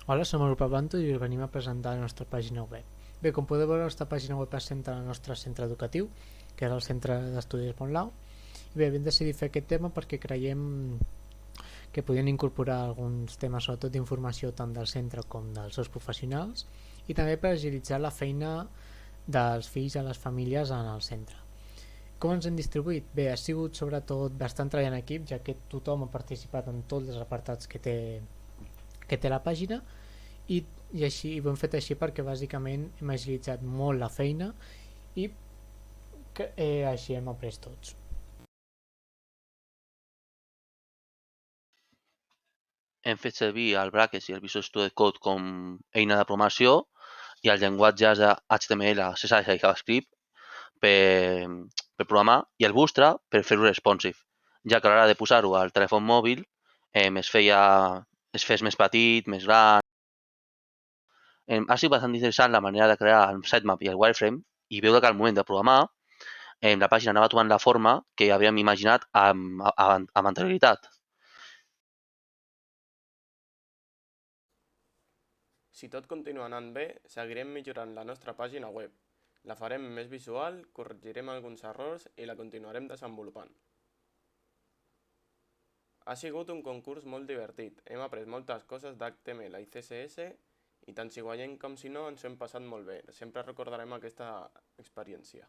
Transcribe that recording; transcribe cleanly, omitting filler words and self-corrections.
Hola, som el grup Avanto i us venim a presentar la nostra pàgina web. Bé, com podeu veure, la nostra pàgina web es centra en el nostre centre educatiu, que és el Centre d'Estudis Montlau. I bé, vam decidir fer aquest tema perquè creiem que podien incorporar alguns temes, sobretot d'informació tant del centre com dels seus professionals, i també per agilitzar la feina dels fills i les famílies en el centre. Com ens hem distribuït? Bé, ha sigut sobretot bastant treball en equip, ja que tothom ha participat en tots els apartats que té la pàgina, i, i així ho hem fet així perquè bàsicament hem agilitzat molt la feina i així hem après tots. Hem fet servir el Brackets i el Visual Studio Code com eina de programació i els llenguatges de HTML, CSS i JavaScript per, per programar i el Bootstrap per fer-ho responsive, ja que a l'hora de posar-ho al telèfon mòbil es fes més petit, més gran. Ha sigut bastant interessant la manera de crear el sitemap i el wireframe i veure que al moment de programar la pàgina anava tomant la forma que havíem imaginat amb anterioritat. Si tot continua anant bé, seguirem millorant la nostra pàgina web. La farem més visual, corregirem alguns errors i la continuarem desenvolupant. Ha sigut un concurs molt divertit, hem après moltes coses d'HTML i CSS i tant si guanyem com si no ens ho hem passat molt bé. Sempre recordarem aquesta experiència.